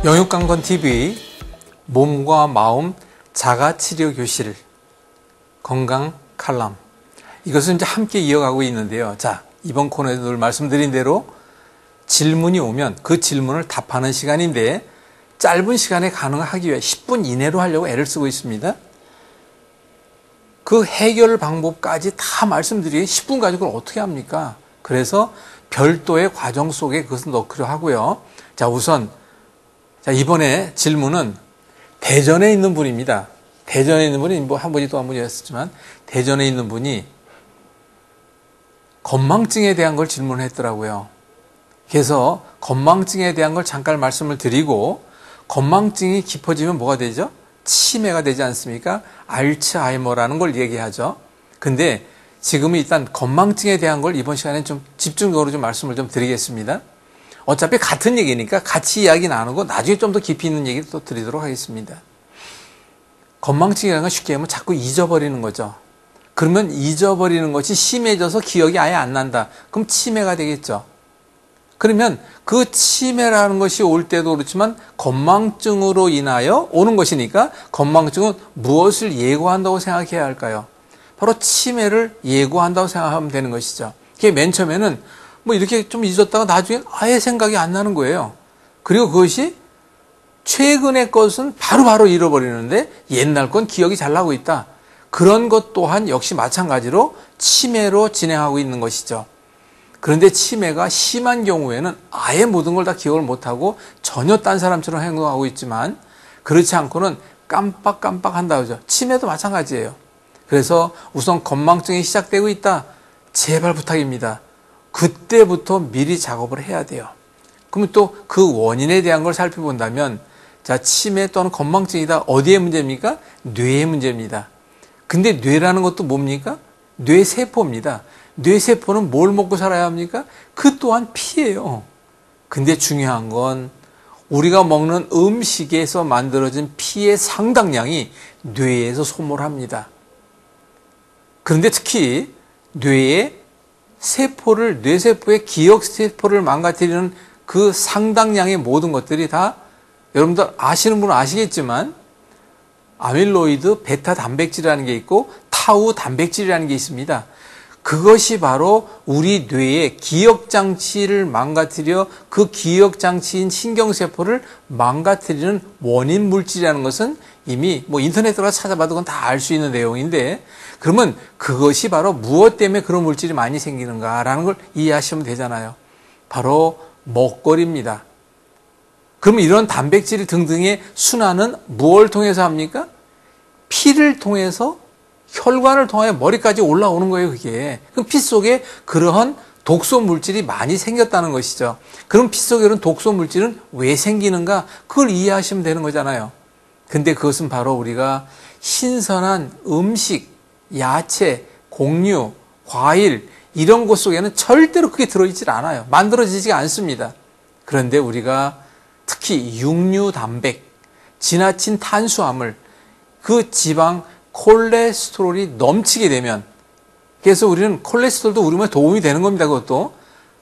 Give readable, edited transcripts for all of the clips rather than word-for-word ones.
영육강건TV 몸과 마음 자가치료교실 건강 칼럼, 이것은 이제 함께 이어가고 있는데요. 자, 이번 코너에도 늘 말씀드린 대로 질문이 오면 그 질문을 답하는 시간인데 짧은 시간에 가능하기 위해 10분 이내로 하려고 애를 쓰고 있습니다. 그 해결 방법까지 다 말씀드리기 10분 가지고 어떻게 합니까? 그래서 별도의 과정 속에 그것을 넣기로 하고요. 자, 우선 이번에 질문은 대전에 있는 분입니다. 대전에 있는 분이 뭐 한 분이 또 한 분이었지만 대전에 있는 분이 건망증에 대한 걸 질문했더라고요. 그래서 건망증에 대한 걸 잠깐 말씀을 드리고, 건망증이 깊어지면 뭐가 되죠? 치매가 되지 않습니까? 알츠하이머라는 걸 얘기하죠. 근데 지금은 일단 건망증에 대한 걸 이번 시간에 좀 집중적으로 좀 말씀을 좀 드리겠습니다. 어차피 같은 얘기니까 같이 이야기 나누고 나중에 좀 더 깊이 있는 얘기를 또 드리도록 하겠습니다. 건망증이라는 건 쉽게 하면 자꾸 잊어버리는 거죠. 그러면 잊어버리는 것이 심해져서 기억이 아예 안 난다. 그럼 치매가 되겠죠. 그러면 그 치매라는 것이 올 때도 그렇지만 건망증으로 인하여 오는 것이니까 건망증은 무엇을 예고한다고 생각해야 할까요? 바로 치매를 예고한다고 생각하면 되는 것이죠. 그게 맨 처음에는 뭐 이렇게 좀 잊었다가 나중에 아예 생각이 안 나는 거예요. 그리고 그것이 최근의 것은 바로바로 잃어버리는데 옛날 건 기억이 잘 나고 있다. 그런 것 또한 역시 마찬가지로 치매로 진행하고 있는 것이죠. 그런데 치매가 심한 경우에는 아예 모든 걸 다 기억을 못하고 전혀 딴 사람처럼 행동하고 있지만, 그렇지 않고는 깜빡깜빡 한다 그러죠. 치매도 마찬가지예요. 그래서 우선 건망증이 시작되고 있다. 제발 부탁입니다. 그때부터 미리 작업을 해야 돼요. 그러면 또 그 원인에 대한 걸 살펴본다면, 자, 치매 또는 건망증이다. 어디에 문제입니까? 뇌의 문제입니다. 근데 뇌라는 것도 뭡니까? 뇌세포입니다. 뇌세포는 뭘 먹고 살아야 합니까? 그 또한 피예요. 근데 중요한 건 우리가 먹는 음식에서 만들어진 피의 상당량이 뇌에서 소모합니다. 그런데 특히 뇌의 세포를, 뇌세포의 기억세포를 망가뜨리는 그 상당량의 모든 것들이 다, 여러분들 아시는 분은 아시겠지만 아밀로이드 베타 단백질이라는 게 있고 타우 단백질이라는 게 있습니다. 그것이 바로 우리 뇌의 기억장치를 망가뜨려 그 기억장치인 신경세포를 망가뜨리는 원인 물질이라는 것은 이미 뭐 인터넷 들어가서 찾아봐도 그건 다 알 수 있는 내용인데, 그러면 그것이 바로 무엇 때문에 그런 물질이 많이 생기는가라는 걸 이해하시면 되잖아요. 바로 먹거리입니다. 그러면 이런 단백질 등등의 순환은 무엇을 통해서 합니까? 피를 통해서, 혈관을 통하여 머리까지 올라오는 거예요, 그게. 그럼 피 속에 그러한 독소 물질이 많이 생겼다는 것이죠. 그럼 피 속에 이런 독소 물질은 왜 생기는가? 그걸 이해하시면 되는 거잖아요. 근데 그것은 바로 우리가 신선한 음식, 야채, 곡류, 과일, 이런 것 속에는 절대로 그게 들어있질 않아요. 만들어지지 않습니다. 그런데 우리가 특히 육류 단백, 지나친 탄수화물, 그 지방, 콜레스테롤이 넘치게 되면, 그래서 우리는 콜레스테롤도 우리 몸에 도움이 되는 겁니다, 그것도.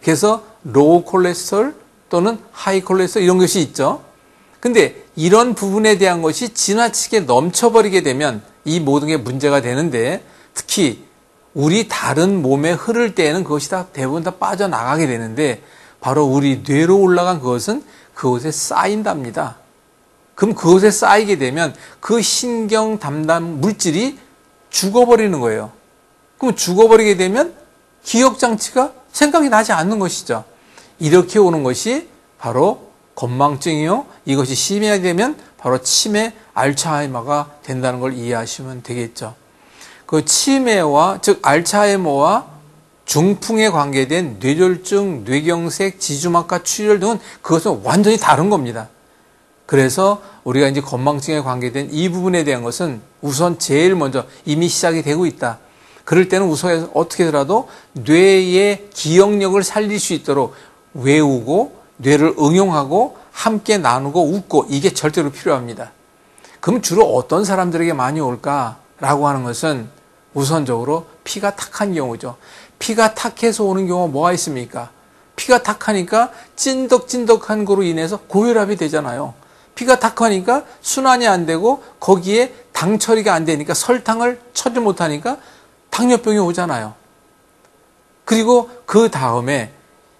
그래서 로우 콜레스테롤 또는 하이 콜레스테롤 이런 것이 있죠. 근데 이런 부분에 대한 것이 지나치게 넘쳐버리게 되면 이 모든 게 문제가 되는데, 특히 우리 다른 몸에 흐를 때에는 그것이 다 대부분 다 빠져나가게 되는데, 바로 우리 뇌로 올라간 그것은 그곳에 쌓인답니다. 그럼 그곳에 쌓이게 되면 그 신경 담당 물질이 죽어버리는 거예요. 그럼 죽어버리게 되면 기억장치가 생각이 나지 않는 것이죠. 이렇게 오는 것이 바로 건망증이요. 이것이 심해되면 바로 치매, 알츠하이머가 된다는 걸 이해하시면 되겠죠. 그 치매와, 즉 알츠하이머와 중풍에 관계된 뇌졸중, 뇌경색, 지주막하, 출혈 등은 그것은 완전히 다른 겁니다. 그래서 우리가 이제 건망증에 관계된 이 부분에 대한 것은 우선 제일 먼저 이미 시작이 되고 있다. 그럴 때는 우선 어떻게 하더라도 뇌의 기억력을 살릴 수 있도록 외우고 뇌를 응용하고 함께 나누고 웃고, 이게 절대로 필요합니다. 그럼 주로 어떤 사람들에게 많이 올까라고 하는 것은 우선적으로 피가 탁한 경우죠. 피가 탁해서 오는 경우가 뭐가 있습니까? 피가 탁하니까 찐덕찐덕한 거로 인해서 고혈압이 되잖아요. 피가 탁하니까 순환이 안 되고 거기에 당 처리가 안 되니까 설탕을 처리 못하니까 당뇨병이 오잖아요. 그리고 그 다음에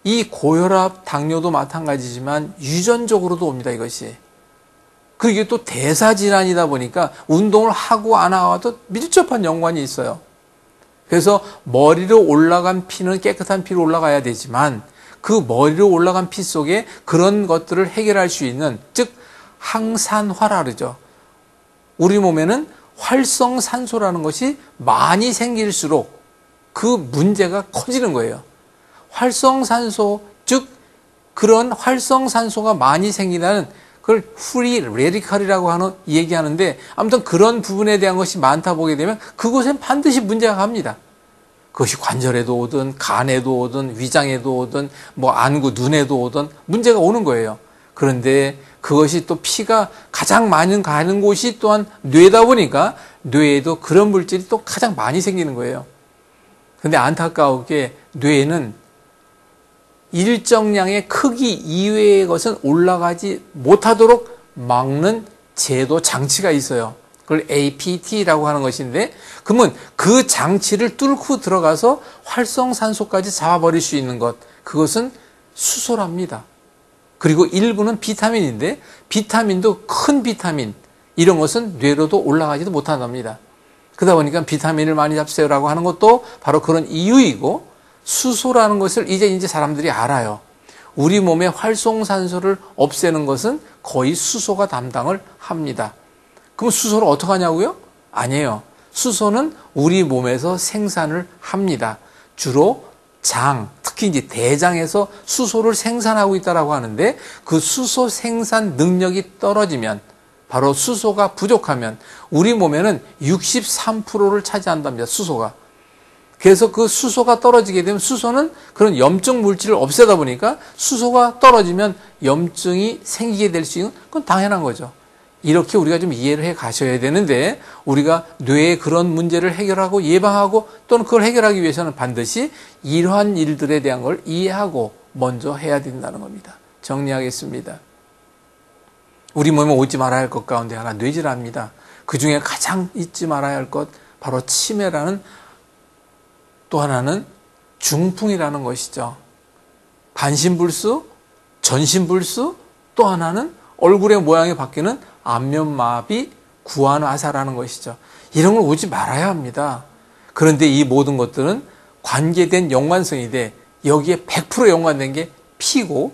이 고혈압, 당뇨도 마찬가지지만 유전적으로도 옵니다, 이것이. 그리고 이게 또 대사질환이다 보니까 운동을 하고 안 하고도 밀접한 연관이 있어요. 그래서 머리로 올라간 피는 깨끗한 피로 올라가야 되지만 그 머리로 올라간 피 속에 그런 것들을 해결할 수 있는, 즉 항산화라 그러죠. 우리 몸에는 활성산소라는 것이 많이 생길수록 그 문제가 커지는 거예요. 활성산소, 즉 그런 활성산소가 많이 생기는 그걸 프리 레디컬이라고 하는 얘기하는데, 아무튼 그런 부분에 대한 것이 많다 보게 되면 그곳엔 반드시 문제가 갑니다. 그것이 관절에도 오든 간에도 오든 위장에도 오든 뭐 안구, 눈에도 오든 문제가 오는 거예요. 그런데 그것이 또 피가 가장 많이 가는 곳이 또한 뇌다 보니까 뇌에도 그런 물질이 또 가장 많이 생기는 거예요. 그런데 안타까우게 뇌에는 일정량의 크기 이외의 것은 올라가지 못하도록 막는 제도 장치가 있어요. 그걸 APT라고 하는 것인데, 그러면 그 장치를 뚫고 들어가서 활성산소까지 잡아버릴 수 있는 것, 그것은 수소랍니다. 그리고 일부는 비타민인데, 비타민도 큰 비타민, 이런 것은 뇌로도 올라가지도 못한답니다. 그러다 보니까 비타민을 많이 잡수세요라고 하는 것도 바로 그런 이유이고, 수소라는 것을 이제 사람들이 알아요. 우리 몸의 활성산소를 없애는 것은 거의 수소가 담당을 합니다. 그럼 수소를 어떻게 하냐고요? 아니에요. 수소는 우리 몸에서 생산을 합니다. 주로 장, 특히 이제 대장에서 수소를 생산하고 있다고 하는데, 그 수소 생산 능력이 떨어지면, 바로 수소가 부족하면 우리 몸에는 63%를 차지한답니다. 수소가. 그래서 그 수소가 떨어지게 되면, 수소는 그런 염증 물질을 없애다 보니까 수소가 떨어지면 염증이 생기게 될 수 있는, 그건 당연한 거죠. 이렇게 우리가 좀 이해를 해 가셔야 되는데, 우리가 뇌의 그런 문제를 해결하고 예방하고 또는 그걸 해결하기 위해서는 반드시 이러한 일들에 대한 걸 이해하고 먼저 해야 된다는 겁니다. 정리하겠습니다. 우리 몸에 오지 말아야 할 것 가운데 하나 뇌질환입니다. 그 중에 가장 잊지 말아야 할 것, 바로 치매라는, 또 하나는 중풍이라는 것이죠. 반신불수, 전신불수, 또 하나는 얼굴의 모양이 바뀌는 안면마비, 구안화사라는 것이죠. 이런 걸 오지 말아야 합니다. 그런데 이 모든 것들은 관계된 연관성이 돼, 여기에 100% 연관된 게 피고,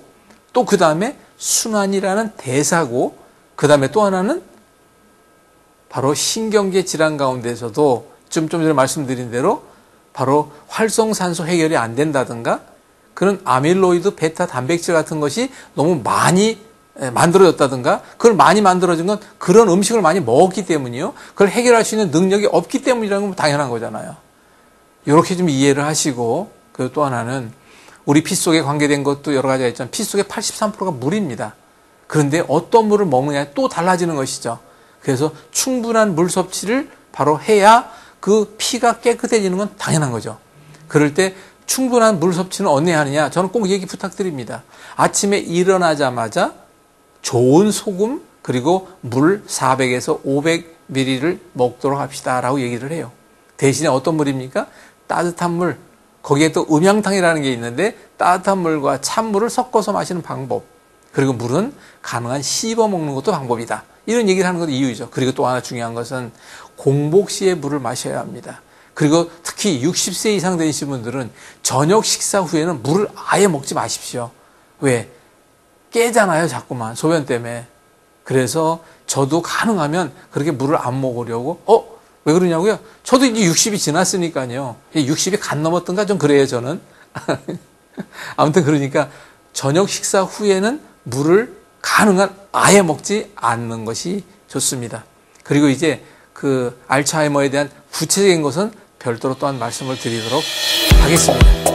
또 그 다음에 순환이라는 대사고, 그 다음에 또 하나는 바로 신경계 질환 가운데서도 좀 전에 말씀드린 대로 바로 활성산소 해결이 안 된다든가, 그런 아밀로이드 베타 단백질 같은 것이 너무 많이 만들어졌다든가, 그걸 많이 만들어진 건 그런 음식을 많이 먹었기 때문이요. 그걸 해결할 수 있는 능력이 없기 때문이라는 건 당연한 거잖아요. 이렇게 좀 이해를 하시고, 그리고 또 하나는 우리 피 속에 관계된 것도 여러 가지가 있지만, 피 속에 83%가 물입니다. 그런데 어떤 물을 먹느냐에 또 달라지는 것이죠. 그래서 충분한 물 섭취를 바로 해야 그 피가 깨끗해지는 건 당연한 거죠. 그럴 때 충분한 물 섭취는 언제 하느냐? 저는 꼭 얘기 부탁드립니다. 아침에 일어나자마자 좋은 소금, 그리고 물 400에서 500ml를 먹도록 합시다라고 얘기를 해요. 대신에 어떤 물입니까? 따뜻한 물, 거기에 또 음양탕이라는 게 있는데 따뜻한 물과 찬물을 섞어서 마시는 방법, 그리고 물은 가능한 씹어 먹는 것도 방법이다. 이런 얘기를 하는 것도 이유죠. 그리고 또 하나 중요한 것은 공복 시에 물을 마셔야 합니다. 그리고 특히 60세 이상 되신 분들은 저녁 식사 후에는 물을 아예 먹지 마십시오. 왜? 깨잖아요, 자꾸만 소변 때문에. 그래서 저도 가능하면 그렇게 물을 안 먹으려고. 왜 그러냐고요? 저도 이제 60이 지났으니까요. 60이 간 넘었던가 좀 그래요, 저는. 아무튼 그러니까 저녁 식사 후에는 물을 가능한 아예 먹지 않는 것이 좋습니다. 그리고 이제 그 알츠하이머에 대한 구체적인 것은 별도로 또한 말씀을 드리도록 하겠습니다.